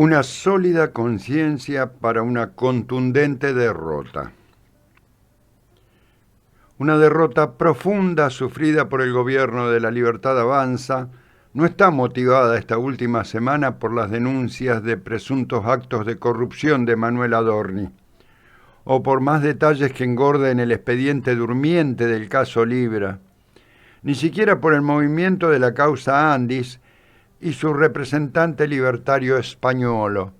Una sólida conciencia para una contundente derrota. Una derrota profunda sufrida por el gobierno de La Libertad Avanza no está motivada esta última semana por las denuncias de presuntos actos de corrupción de Manuel Adorni, o por más detalles que engorden el expediente durmiente del caso Libra, ni siquiera por el movimiento de la causa Andis y su representante libertario españolo,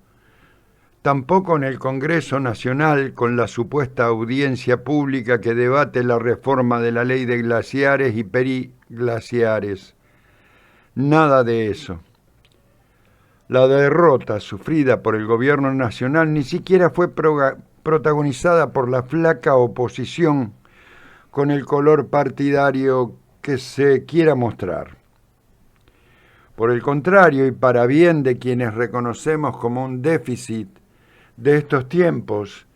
tampoco en el Congreso Nacional con la supuesta audiencia pública que debate la reforma de la ley de glaciares y periglaciares. Nada de eso. La derrota sufrida por el gobierno nacional ni siquiera fue protagonizada por la flaca oposición con el color partidario que se quiera mostrar. Por el contrario, y para bien de quienes reconocemos como un déficit de estos tiempos,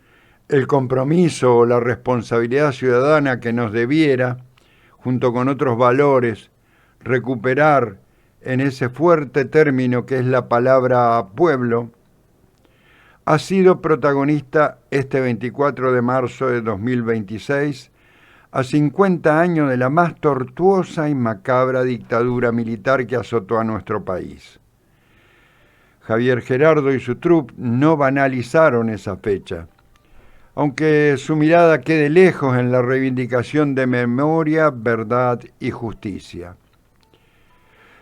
el compromiso o la responsabilidad ciudadana que nos debiera, junto con otros valores, recuperar en ese fuerte término que es la palabra pueblo, ha sido protagonista este 24 de marzo de 2026, a 50 años de la más tortuosa y macabra dictadura militar que azotó a nuestro país. Javier Gerardo y su troupe no banalizaron esa fecha, aunque su mirada quede lejos en la reivindicación de memoria, verdad y justicia.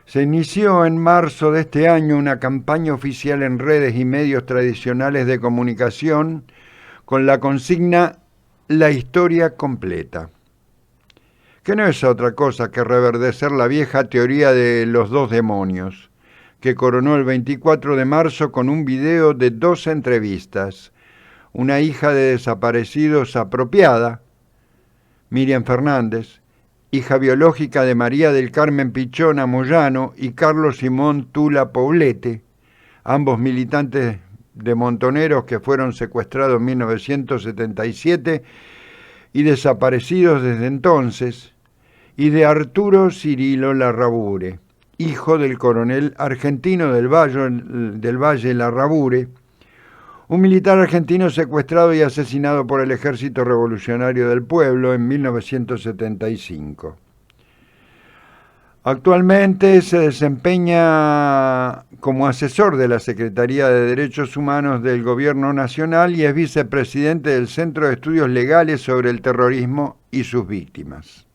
Se inició en marzo de este año una campaña oficial en redes y medios tradicionales de comunicación con la consigna "La historia completa", que no es otra cosa que reverdecer la vieja teoría de los dos demonios, que coronó el 24 de marzo con un video de 2 entrevistas. Una hija de desaparecidos apropiada, Miriam Fernández, hija biológica de María del Carmen Pichona Moyano y Carlos Simón Tula Poblete, ambos militantes de Montoneros que fueron secuestrados en 1977 y desaparecidos desde entonces, y de Arturo Cirilo Larrabure, hijo del coronel argentino del Valle Larrabure, un militar argentino secuestrado y asesinado por el Ejército Revolucionario del Pueblo en 1975. Actualmente se desempeña como asesor de la Secretaría de Derechos Humanos del Gobierno Nacional y es vicepresidente del Centro de Estudios Legales sobre el Terrorismo y sus Víctimas.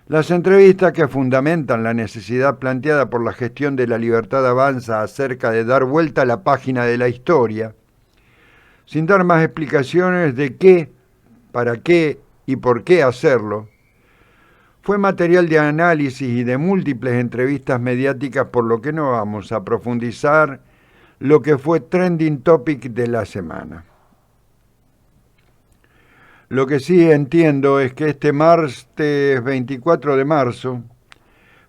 Las entrevistas que fundamentan la necesidad planteada por la gestión de La Libertad Avanza acerca de dar vuelta a la página de la historia, sin dar más explicaciones de qué, para qué y por qué hacerlo, fue material de análisis y de múltiples entrevistas mediáticas, por lo que no vamos a profundizar lo que fue trending topic de la semana. Lo que sí entiendo es que este martes 24 de marzo,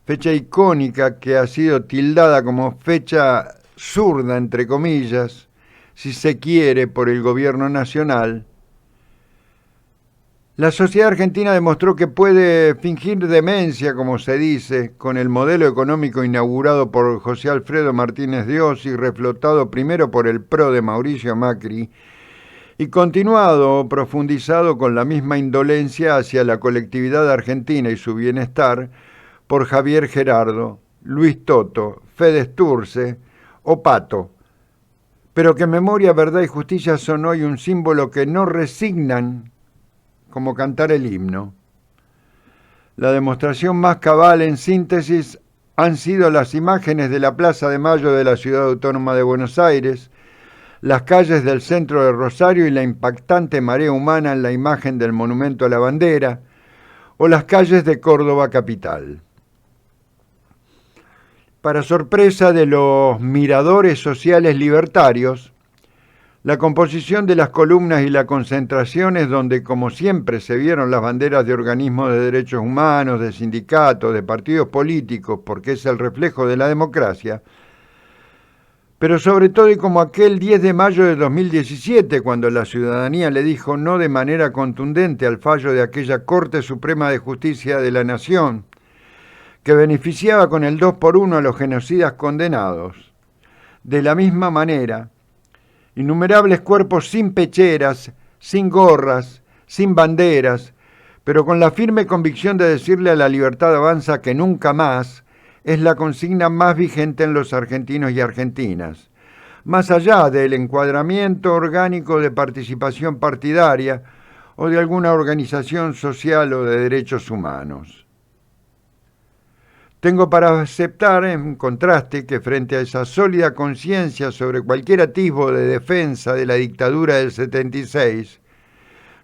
fecha icónica que ha sido tildada como fecha zurda, entre comillas, si se quiere, por el gobierno nacional, la sociedad argentina demostró que puede fingir demencia, como se dice, con el modelo económico inaugurado por José Alfredo Martínez de Oz y reflotado primero por el PRO de Mauricio Macri, y continuado o profundizado con la misma indolencia hacia la colectividad argentina y su bienestar por Javier Gerardo, Luis Toto, Fede Sturze o Pato, pero que memoria, verdad y justicia son hoy un símbolo que no resignan como cantar el himno. La demostración más cabal en síntesis han sido las imágenes de la Plaza de Mayo de la Ciudad Autónoma de Buenos Aires, las calles del centro de Rosario y la impactante marea humana en la imagen del Monumento a la Bandera, o las calles de Córdoba capital. Para sorpresa de los miradores sociales libertarios, la composición de las columnas y las concentraciones donde, como siempre, se vieron las banderas de organismos de derechos humanos, de sindicatos, de partidos políticos, porque es el reflejo de la democracia, pero sobre todo y como aquel 10 de mayo de 2017, cuando la ciudadanía le dijo no de manera contundente al fallo de aquella Corte Suprema de Justicia de la Nación, que beneficiaba con el 2 por 1 a los genocidas condenados, De la misma manera, innumerables cuerpos sin pecheras, sin gorras, sin banderas, pero con la firme convicción de decirle a la libertad avanza que nunca más, es la consigna más vigente en los argentinos y argentinas, más allá del encuadramiento orgánico de participación partidaria o de alguna organización social o de derechos humanos. Tengo para aceptar, en contraste, que frente a esa sólida conciencia sobre cualquier atisbo de defensa de la dictadura del 76,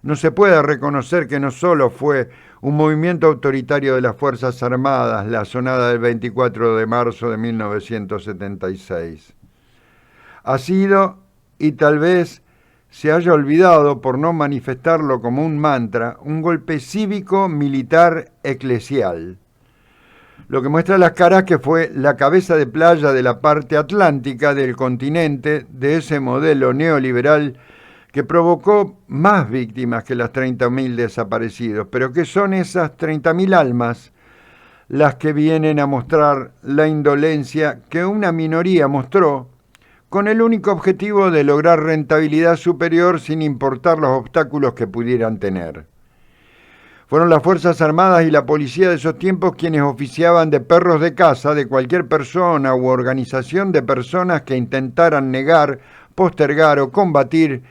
no se pueda reconocer que no solo fue un movimiento autoritario de las Fuerzas Armadas, la asonada del 24 de marzo de 1976. Ha sido, y tal vez se haya olvidado por no manifestarlo como un mantra, un golpe cívico, militar, eclesial. Lo que muestra las caras que fue la cabeza de playa de la parte atlántica del continente de ese modelo neoliberal que provocó más víctimas que las 30.000 desaparecidos, pero que son esas 30.000 almas las que vienen a mostrar la indolencia que una minoría mostró con el único objetivo de lograr rentabilidad superior sin importar los obstáculos que pudieran tener. Fueron las Fuerzas Armadas y la policía de esos tiempos quienes oficiaban de perros de caza de cualquier persona u organización de personas que intentaran negar, postergar o combatir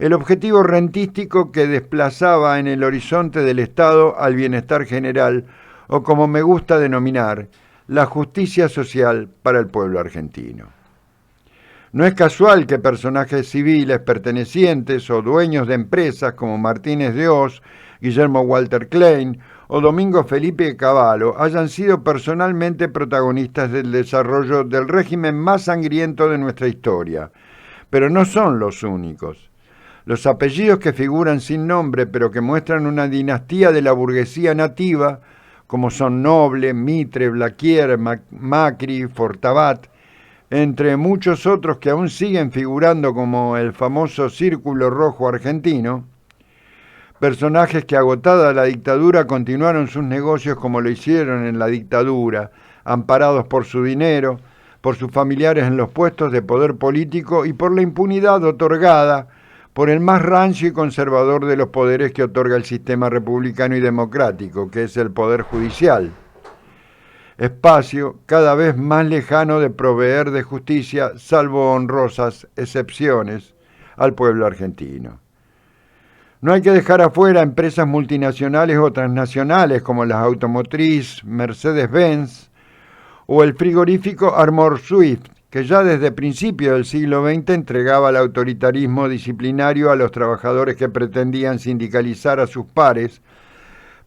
el objetivo rentístico que desplazaba en el horizonte del Estado al bienestar general, o como me gusta denominar, la justicia social para el pueblo argentino. No es casual que personajes civiles pertenecientes o dueños de empresas como Martínez de Hoz, Guillermo Walter Klein o Domingo Felipe Cavallo hayan sido personalmente protagonistas del desarrollo del régimen más sangriento de nuestra historia, pero no son los únicos. Los apellidos que figuran sin nombre, pero que muestran una dinastía de la burguesía nativa, como son Noble, Mitre, Blaquier, Macri, Fortabat, entre muchos otros que aún siguen figurando como el famoso Círculo Rojo argentino, personajes que agotada la dictadura continuaron sus negocios como lo hicieron en la dictadura, amparados por su dinero, por sus familiares en los puestos de poder político y por la impunidad otorgada por el más rancio y conservador de los poderes que otorga el sistema republicano y democrático, que es el Poder Judicial. Espacio cada vez más lejano de proveer de justicia, salvo honrosas excepciones, al pueblo argentino. No hay que dejar afuera empresas multinacionales o transnacionales como las automotriz Mercedes-Benz o el frigorífico Armor Swift, que ya desde principios del siglo XX entregaba el autoritarismo disciplinario a los trabajadores que pretendían sindicalizar a sus pares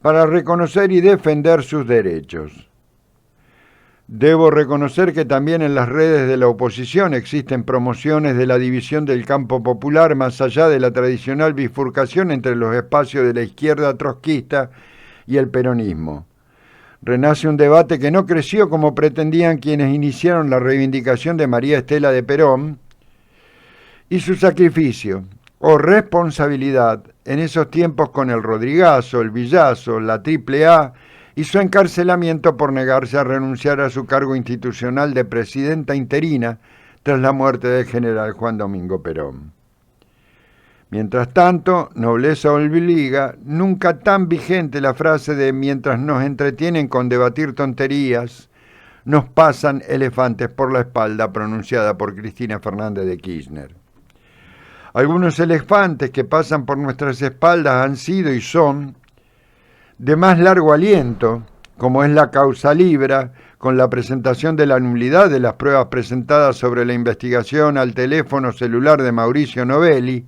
para reconocer y defender sus derechos. Debo reconocer que también en las redes de la oposición existen promociones de la división del campo popular más allá de la tradicional bifurcación entre los espacios de la izquierda trotskista y el peronismo. Renace un debate que no creció como pretendían quienes iniciaron la reivindicación de María Estela de Perón y su sacrificio o responsabilidad en esos tiempos con el Rodrigazo, el Villazo, la AAA y su encarcelamiento por negarse a renunciar a su cargo institucional de presidenta interina tras la muerte del general Juan Domingo Perón. Mientras tanto, nobleza obliga, nunca tan vigente la frase de mientras nos entretienen con debatir tonterías, nos pasan elefantes por la espalda pronunciada por Cristina Fernández de Kirchner. Algunos elefantes que pasan por nuestras espaldas han sido y son de más largo aliento, como es la causa Libra, con la presentación de la nulidad de las pruebas presentadas sobre la investigación al teléfono celular de Mauricio Novelli,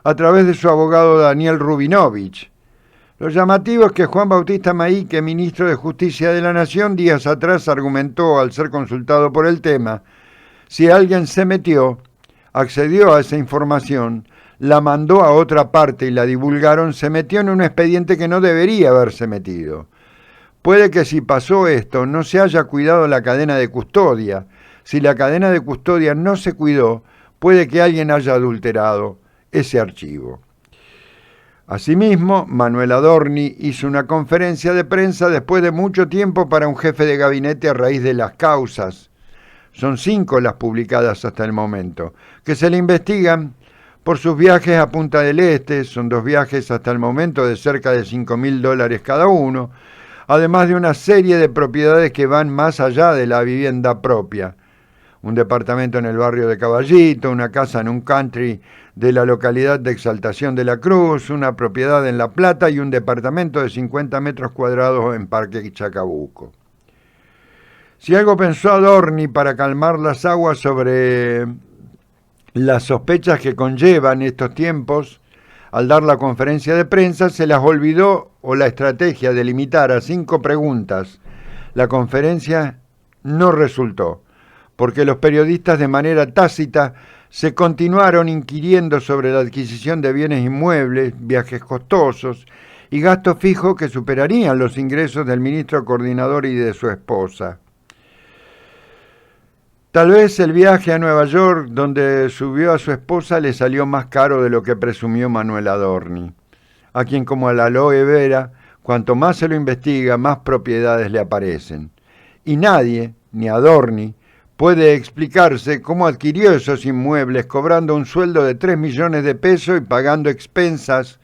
a través de su abogado Daniel Rubinovich. Lo llamativo es que Juan Bautista Maíque, ministro de Justicia de la Nación, días atrás argumentó, al ser consultado por el tema, si alguien se metió, accedió a esa información, la mandó a otra parte y la divulgaron, se metió en un expediente que no debería haberse metido. Puede que si pasó esto no se haya cuidado la cadena de custodia. Si la cadena de custodia no se cuidó, puede que alguien haya adulterado ese archivo. Asimismo, Manuel Adorni hizo una conferencia de prensa después de mucho tiempo para un jefe de gabinete a raíz de las causas son 5 las publicadas hasta el momento, que se le investigan por sus viajes a Punta del Este, son 2 viajes hasta el momento de cerca de $5.000 cada uno, además de una serie de propiedades que van más allá de la vivienda propia. Un departamento en el barrio de Caballito, una casa en un country de la localidad de Exaltación de la Cruz, una propiedad en La Plata y un departamento de 50 metros cuadrados en Parque Chacabuco. Si algo pensó Adorni para calmar las aguas sobre las sospechas que conllevan estos tiempos, al dar la conferencia de prensa, se las olvidó o la estrategia de limitar a 5 preguntas. La conferencia no resultó, porque los periodistas de manera tácita se continuaron inquiriendo sobre la adquisición de bienes inmuebles, viajes costosos y gastos fijos que superarían los ingresos del ministro coordinador y de su esposa. Tal vez el viaje a Nueva York, donde subió a su esposa, le salió más caro de lo que presumió Manuel Adorni, a quien, como a la aloe vera, cuanto más se lo investiga, más propiedades le aparecen. Y nadie, ni Adorni, puede explicarse cómo adquirió esos inmuebles cobrando un sueldo de 3 millones de pesos y pagando expensas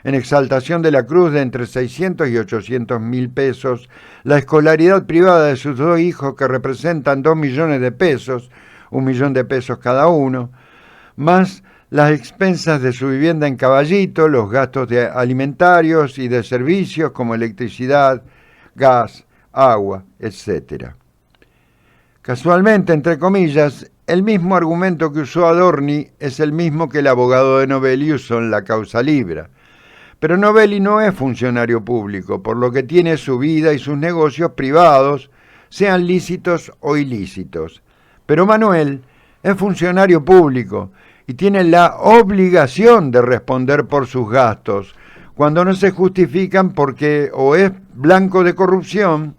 en Exaltación de la Cruz de entre 600 y 800 mil pesos, la escolaridad privada de sus 2 hijos que representan 2 millones de pesos, 1 millón de pesos cada uno, más las expensas de su vivienda en Caballito, los gastos de alimentarios y de servicios como electricidad, gas, agua, etc. Casualmente, entre comillas, el mismo argumento que usó Adorni es el mismo que el abogado de Novelli usó en la causa Libra. Pero Novelli no es funcionario público, por lo que tiene su vida y sus negocios privados, sean lícitos o ilícitos. Pero Manuel es funcionario público y tiene la obligación de responder por sus gastos, cuando no se justifican porque o es blanco de corrupción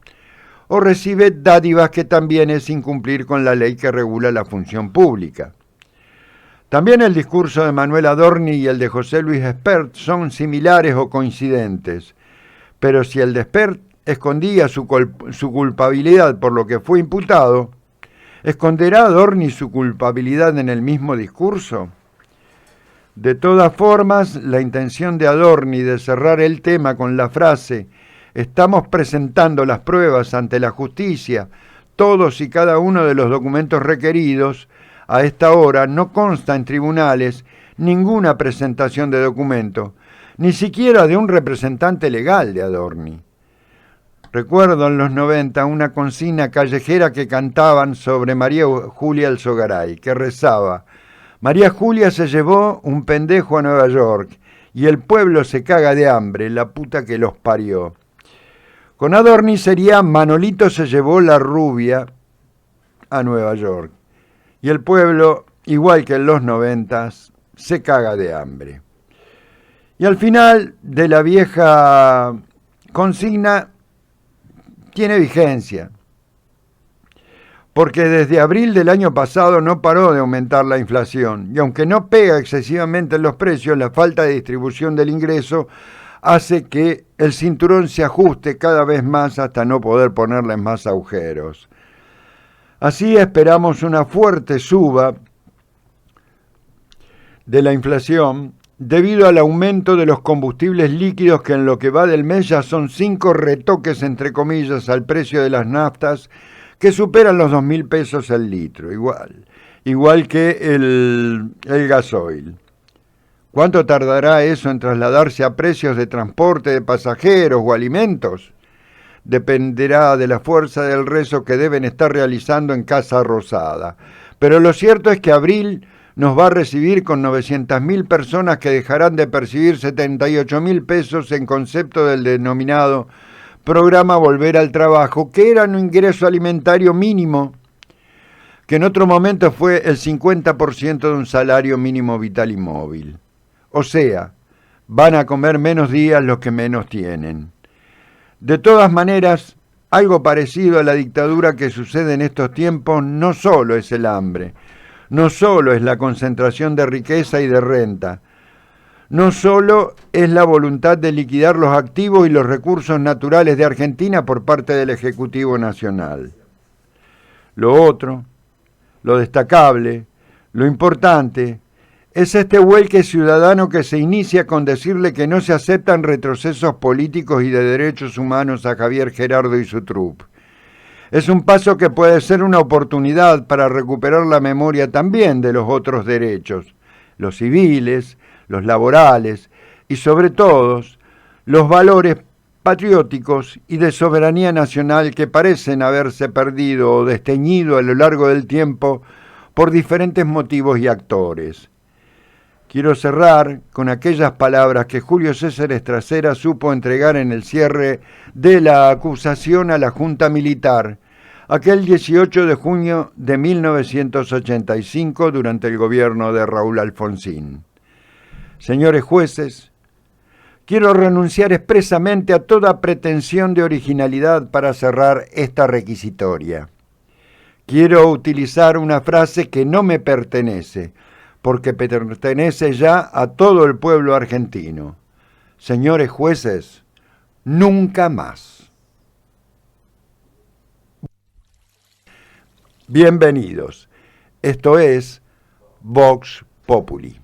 o recibe dádivas, que también es incumplir con la ley que regula la función pública. También el discurso de Manuel Adorni y el de José Luis Espert son similares o coincidentes, pero si el de Espert escondía su culpabilidad por lo que fue imputado, ¿esconderá Adorni su culpabilidad en el mismo discurso? De todas formas, la intención de Adorni de cerrar el tema con la frase «Estamos presentando las pruebas ante la justicia, todos y cada uno de los documentos requeridos», a esta hora no consta en tribunales ninguna presentación de documento, ni siquiera de un representante legal de Adorni. Recuerdo en los 90 una consigna callejera que cantaban sobre María Julia Alzogaray, que rezaba: «María Julia se llevó un pendejo a Nueva York y el pueblo se caga de hambre, la puta que los parió». Con Adorni sería «Manolito se llevó la rubia a Nueva York y el pueblo, igual que en los 90, se caga de hambre». Y al final de la vieja consigna tiene vigencia, porque desde abril del año pasado no paró de aumentar la inflación, y aunque no pega excesivamente en los precios, la falta de distribución del ingreso hace que el cinturón se ajuste cada vez más hasta no poder ponerle más agujeros. Así esperamos una fuerte suba de la inflación debido al aumento de los combustibles líquidos, que en lo que va del mes ya son 5 retoques, entre comillas, al precio de las naftas, que superan los 2.000 pesos el litro, igual que el gasoil. ¿Cuánto tardará eso en trasladarse a precios de transporte de pasajeros o alimentos? Dependerá de la fuerza del rezo que deben estar realizando en Casa Rosada. Pero lo cierto es que abril nos va a recibir con 900.000 personas que dejarán de percibir 78.000 pesos en concepto del denominado programa Volver al Trabajo, que era un ingreso alimentario mínimo, que en otro momento fue el 50% de un salario mínimo vital y móvil. O sea, van a comer menos días los que menos tienen. De todas maneras, algo parecido a la dictadura que sucede en estos tiempos no solo es el hambre, no solo es la concentración de riqueza y de renta, no solo es la voluntad de liquidar los activos y los recursos naturales de Argentina por parte del Ejecutivo Nacional. Lo otro, Lo destacable, lo importante, es este vuelque ciudadano que se inicia con decirle que no se aceptan retrocesos políticos y de derechos humanos a Javier Gerardo y su trupe. Es un paso que puede ser una oportunidad para recuperar la memoria también de los otros derechos, los civiles, los laborales y sobre todo los valores patrióticos y de soberanía nacional que parecen haberse perdido o desteñido a lo largo del tiempo por diferentes motivos y actores. Quiero cerrar con aquellas palabras que Julio César Estracera supo entregar en el cierre de la acusación a la Junta Militar, aquel 18 de junio de 1985 durante el gobierno de Raúl Alfonsín. Señores jueces, quiero renunciar expresamente a toda pretensión de originalidad para cerrar esta requisitoria. Quiero utilizar una frase que no me pertenece, porque pertenece ya a todo el pueblo argentino. Señores jueces, nunca más. Bienvenidos. Esto es Vox Populi.